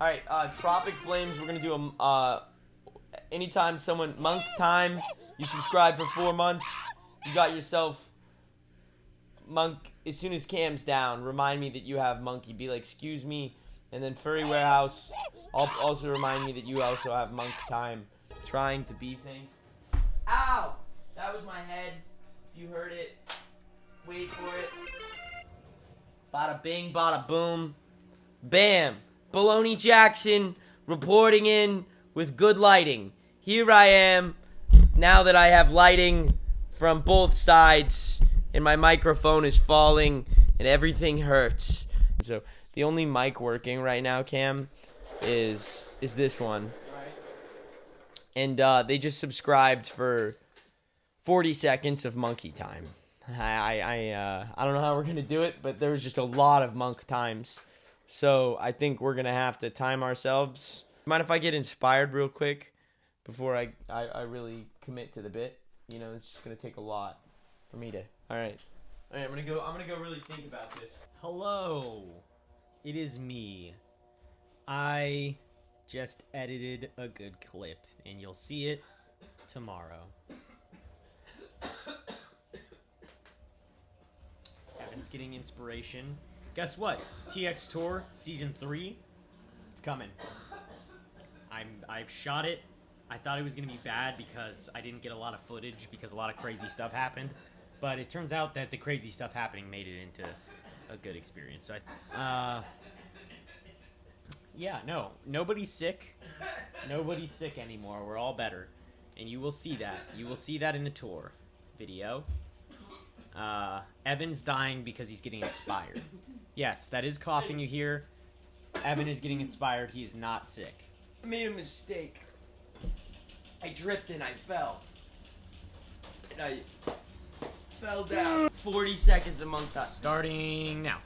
Alright, Tropic Flames, we're gonna do a, anytime someone, Monk Time, you subscribe for 4 months, you got yourself, Monk, as soon as Cam's down, remind me that you have Monkey, be like, excuse me, and then Furry Warehouse, also remind me that you also have Monk Time, trying to be things. Ow! That was my head, if you heard it, wait for it. Bada bing, bada boom, bam! Bologna Jackson reporting in with good lighting. Here I am, now that I have lighting from both sides, and my microphone is falling, and everything hurts. So the only mic working right now, Cam, is this one. And they just subscribed for 40 seconds of monkey time. I don't know how we're gonna do it, but there was just a lot of monk times. So I think we're gonna have to time ourselves. Mind if I get inspired real quick before I really commit to the bit? You know, it's just gonna take a lot for me to. All right, I'm gonna go really think about this. Hello, it is me. I just edited a good clip, and you'll see it tomorrow. Evan's getting inspiration. Guess what? TX Tour Season 3, it's coming. I've shot it. I thought it was going to be bad because I didn't get a lot of footage because a lot of crazy stuff happened. But it turns out that the crazy stuff happening made it into a good experience. So yeah, no. Nobody's sick. Nobody's sick anymore. We're all better. And you will see that. You will see that in the tour video. Evan's dying because he's getting inspired. Yes, that is coughing you hear. Evan is getting inspired. He is not sick. I made a mistake. I tripped and I fell. And I fell down. 40 seconds of monk time. Starting now.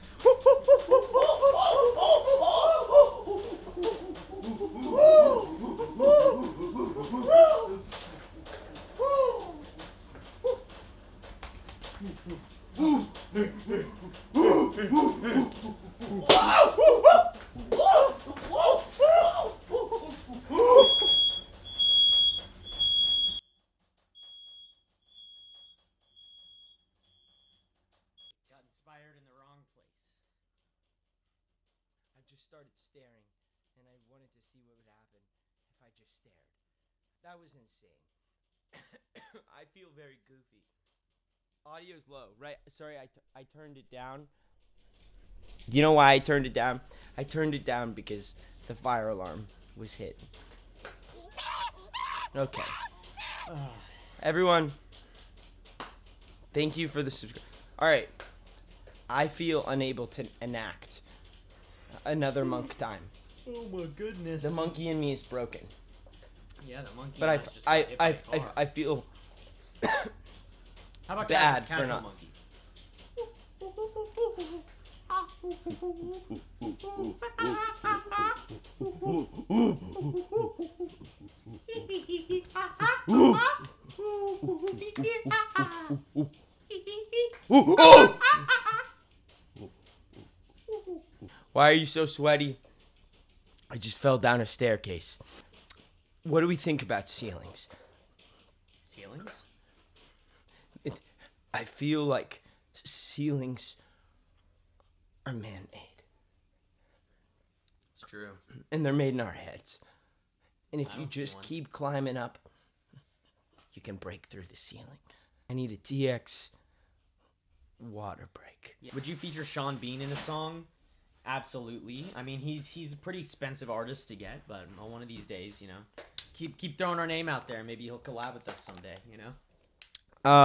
Got inspired in the wrong place. I just started staring, and I wanted to see what would happen if I just stared. That was insane. I feel very goofy. Audio's low, right? Sorry, I turned it down. You know why I turned it down? I turned it down because the fire alarm was hit. Okay. Everyone, thank you for the subscribe. All right. I feel unable to enact another monk time. Oh my goodness. The monkey in me is broken. Yeah, the monkey. But I feel How about bad casual for not. monkey? Why are you so sweaty? I just fell down a staircase. What do we think about ceilings? Ceilings? I feel like ceilings are man-made. It's true. And they're made in our heads. And if I you don't see just one. keep climbing up, you can break through the ceiling. I need a TX water break. Yeah. Would you feature Sean Bean in a song? Absolutely. I mean, he's a pretty expensive artist to get, but on one of these days, you know, keep throwing our name out there. Maybe he'll collab with us someday. You know.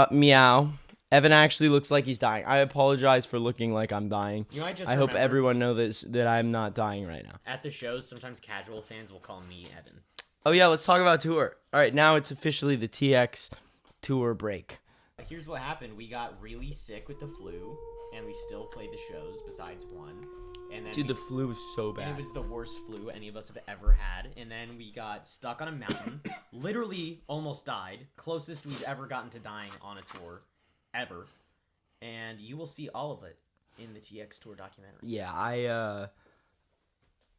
Meow. Evan actually looks like he's dying. I apologize for looking like I'm dying. You might just. I hope remember, everyone knows that I'm not dying right now. At the shows, sometimes casual fans will call me Evan. Oh yeah, let's talk about tour. All right, now it's officially the TX tour break. Here's what happened. We got really sick with the flu, and we still played the shows besides one. And then Dude, the flu was so bad. And it was the worst flu any of us have ever had. And then we got stuck on a mountain, literally almost died. Closest we've ever gotten to dying on a tour, ever. And you will see all of it in the TX Tour documentary. Yeah,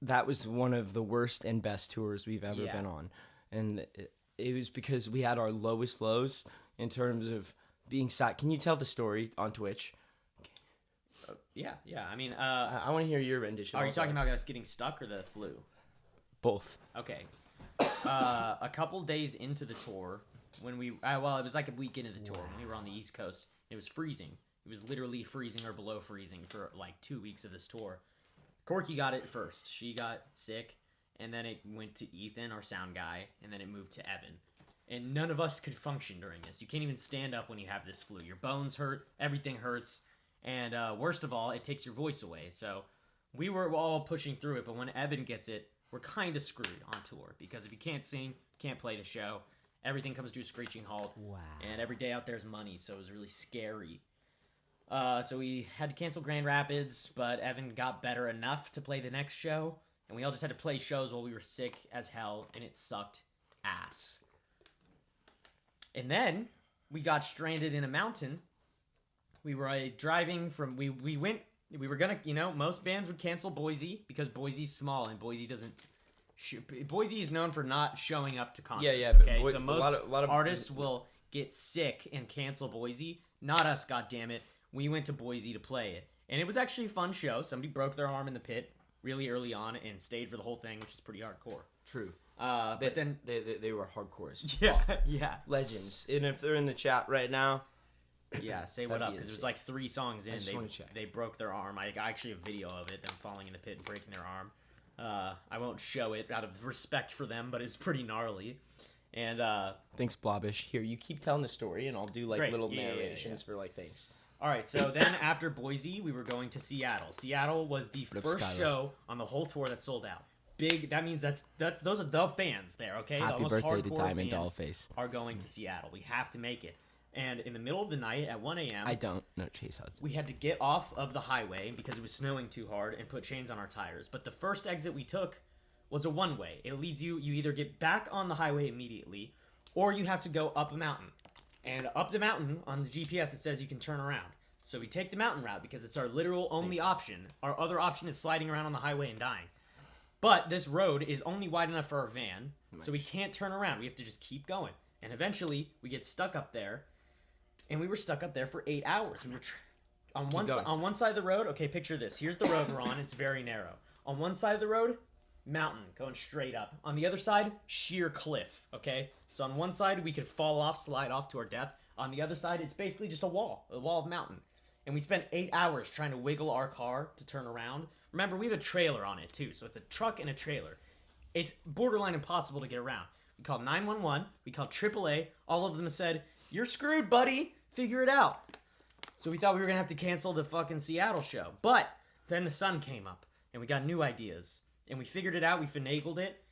that was one of the worst and best tours we've ever been on. And it was because we had our lowest lows in terms of being sat. Can you tell the story on Twitch? Yeah. I mean, I want to hear your rendition. are you talking about us getting stuck or the flu? Both? Okay. A couple days into the tour, when we it was like a week into the tour when we were on the East Coast. It was freezing. It was literally freezing or below freezing for like 2 weeks of this tour. Corky got it first. She got sick, and then it went to Ethan, our sound guy, and then it moved to Evan. And none of us could function during this. You can't even stand up when you have this flu. Your bones hurt. Everything hurts. And worst of all, it takes your voice away. So we were all pushing through it, but when Evan gets it, we're kind of screwed on tour. Because if you can't sing, can't play the show, everything comes to a screeching halt. Wow. And every day out there is money, so it was really scary. So we had to cancel Grand Rapids, but Evan got better enough to play the next show. And we all just had to play shows while we were sick as hell, and it sucked ass. And then we got stranded in a mountain. We were driving from, we were gonna, most bands would cancel Boise because Boise's small and Boise doesn't, Boise is known for not showing up to concerts. Yeah, okay? but So most a lot of artists will get sick and cancel Boise. Not us, goddammit. We went to Boise to play it. And it was actually a fun show. Somebody broke their arm in the pit really early on and stayed for the whole thing, which is pretty hardcore. True. But then they were hardcores. Yeah. Legends. And if they're in the chat right now, yeah, say what up, because it was like 3 songs in. They broke their arm. I actually have video of it, them falling in the pit and breaking their arm. I won't show it out of respect for them, but it's pretty gnarly. And thanks, Blobbish. Here, you keep telling the story, and I'll do like Great. little Yeah. narrations for like things. All right, so then after Boise, we were going to Seattle. Seattle was the first show on the whole tour that sold out. Big. That means those are the fans there. Okay, Happy the birthday to hardcore Diamond fans Dollface. are going to Seattle. We have to make it. And in the middle of the night at 1 a.m., I don't know Chase Hudson. we had to get off of the highway because it was snowing too hard and put chains on our tires. But the first exit we took was a one-way. It leads you either get back on the highway immediately, or you have to go up a mountain. And up the mountain, on the GPS, it says you can turn around. So we take the mountain route because it's our literal only option. Our other option is sliding around on the highway and dying. But this road is only wide enough for our van, so we can't turn around. We have to just keep going. And eventually, we get stuck up there, and we were stuck up there for 8 hours. We were on one side of the road. Okay, picture this. Here's the road we're on. It's very narrow. On one side of the road, mountain going straight up. On the other side, sheer cliff. Okay, so on one side we could fall off, slide off to our death. On the other side, it's basically just a wall of mountain. And we spent 8 hours trying to wiggle our car to turn around. Remember, we have a trailer on it too, so it's a truck and a trailer. It's borderline impossible to get around. We called 911. We called AAA. All of them said, "You're screwed, buddy. Figure it out." So we thought we were going to have to cancel the fucking Seattle show. But then the sun came up, and we got new ideas. And we figured it out. We finagled it.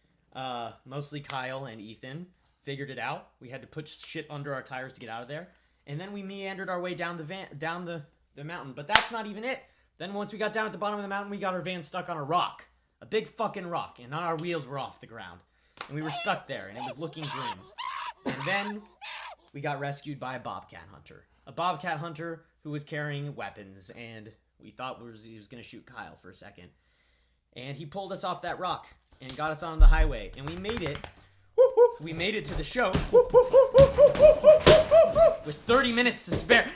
Mostly Kyle and Ethan figured it out. We had to put shit under our tires to get out of there. And then we meandered our way down the mountain. But that's not even it. Then once we got down at the bottom of the mountain, we got our van stuck on a rock. A big fucking rock. And none of our wheels were off the ground. And we were stuck there, and it was looking grim. And then we got rescued by a bobcat hunter. A bobcat hunter who was carrying weapons, and we thought he was going to shoot Kyle for a second. And he pulled us off that rock and got us on the highway. And we made it. We made it to the show with 30 minutes to spare.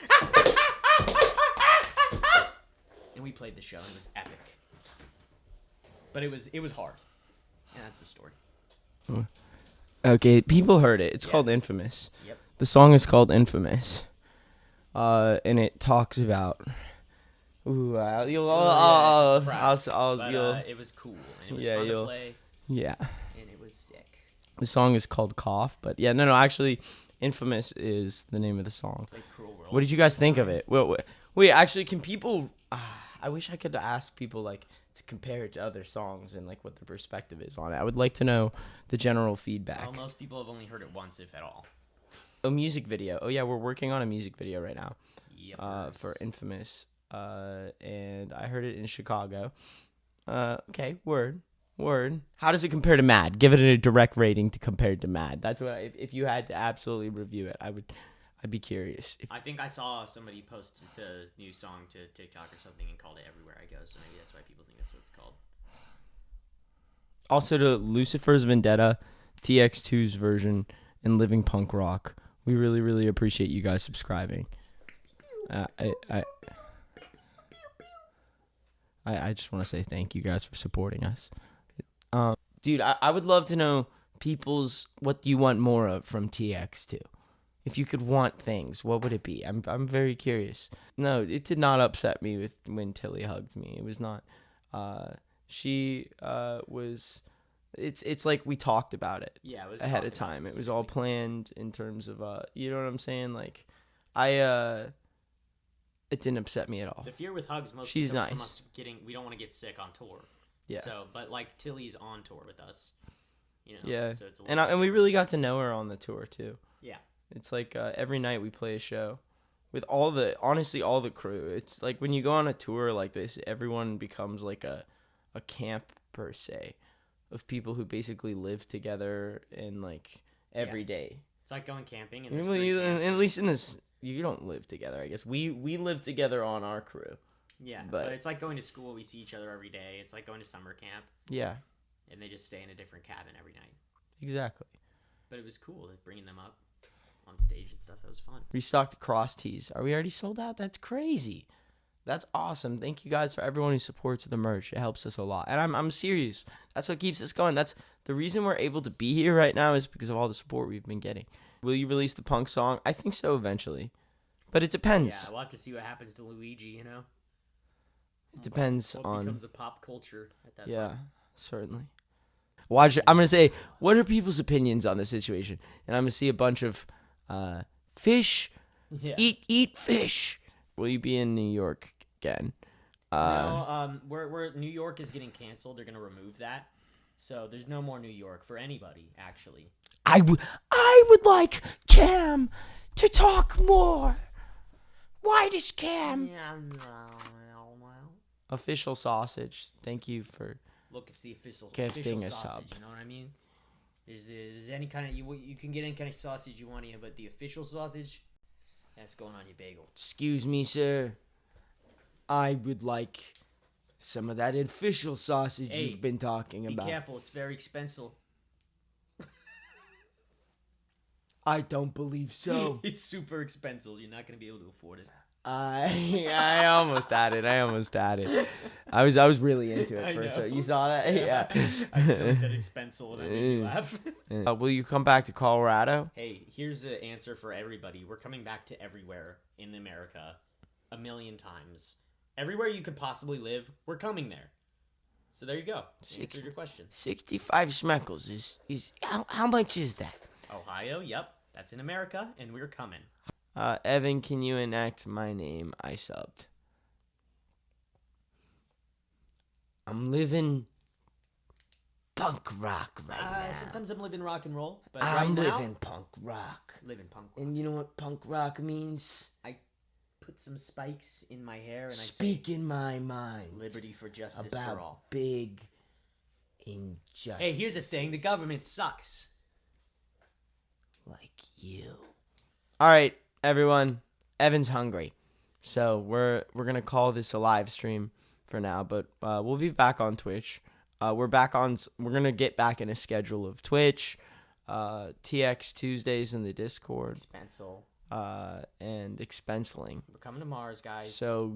And we played the show. It was epic. But it was hard. And that's the story. Okay, people heard it. It's called Infamous. Yep. The song is called Infamous. And it talks about... Ooh, it was cool. And it was fun to play. Yeah. And it was sick. The song is called Cough, but yeah, no, actually, Infamous is the name of the song. Like Cruel World. What did you guys think of it? Wait, actually, can people... I wish I could ask people, like, to compare it to other songs and, like, what their perspective is on it. I would like to know the general feedback. Well, most people have only heard it once, if at all. A music video. Oh, yeah, we're working on a music video right now. Yep. For Infamous. And I heard it in Chicago. Okay, word. How does it compare to Mad? Give it a direct rating to compare to Mad. That's what if you had to absolutely review it, I'd be curious. I think I saw somebody post the new song to TikTok or something and called it Everywhere I Go, so maybe that's why people think that's what it's called. Also to Lucifer's Vendetta, TX2’s version, and Living Punk Rock. We really, really appreciate you guys subscribing. I just want to say thank you guys for supporting us. Dude, I would love to know what you want more of from TX2. If you could want things, what would it be? I'm very curious. No, it did not upset me when Tilly hugged me. It was not. She was. It's like we talked about it. Yeah, it was ahead of time. It was all planned in terms of you know what I'm saying? Like, it didn't upset me at all. The fear with hugs mostly She's comes from nice. us we don't want to get sick on tour. Yeah. So, but like Tilly's on tour with us. You know. Yeah. So it's And we really got to know her on the tour too. Yeah. It's like every night we play a show with all the crew. It's like when you go on a tour like this, everyone becomes like a camp per se of people who basically live together and like every day. It's like going camping. And at least in this, you don't live together. I guess we live together on our crew. Yeah, but it's like going to school. We see each other every day. It's like going to summer camp. Yeah. And they just stay in a different cabin every night. Exactly. But it was cool bringing them up on stage and stuff. That was fun. Restocked the cross tees. Are we already sold out? That's crazy. That's awesome. Thank you guys for everyone who supports the merch. It helps us a lot. And I'm serious. That's what keeps us going. That's the reason we're able to be here right now is because of all the support we've been getting. Will you release the punk song? I think so eventually. But it depends. Yeah, we'll have to see what happens to Luigi, you know? It depends what on... becomes a pop culture at that time. Yeah, certainly. Watch. I'm going to say, what are people's opinions on the situation? And I'm going to see a bunch of fish. Yeah. Eat fish. Will you be in New York again? No, New York is getting canceled. They're going to remove that. So there's no more New York for anybody, actually. I would like Cam to talk more. Why does Cam? Official sausage. Thank you for. Look, it's the official sausage. Sub. You know what I mean? There's any kind of you can get any kind of sausage you want here, but the official sausage, that's going on your bagel. Excuse me, sir. I would like some of that official sausage you've been talking about. Be careful, it's very expensive. I don't believe so. It's super expensive. You're not gonna be able to afford it. I almost had it. I was really into it first. So you saw that? Yeah. I still said expensive and I made you laugh. Will you come back to Colorado? Hey, here's an answer for everybody. We're coming back to everywhere in America 1,000,000 times. Everywhere you could possibly live, we're coming there. So there you go. Answered your question. 65 schmeckles is how much is that? Ohio, yep. That's in America, and we're coming. Evan, can you enact my name? I subbed. I'm living punk rock right now. Sometimes I'm living rock and roll, but I'm living punk rock. Living punk rock. And you know what punk rock means? I put some spikes in my hair and I speak in my mind. Liberty for justice about for all. Big injustice. Hey, here's the thing: the government sucks. Like you. All right, everyone. Evan's hungry, so we're gonna call this a live stream for now. But we'll be back on Twitch. We're gonna get back in a schedule of Twitch, TX Tuesdays in the Discord, and expenseling. We're coming to Mars, guys. So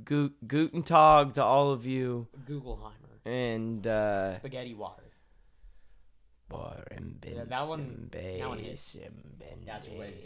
guten Tag to all of you. Googleheimer and spaghetti water. That one hits. That's what it's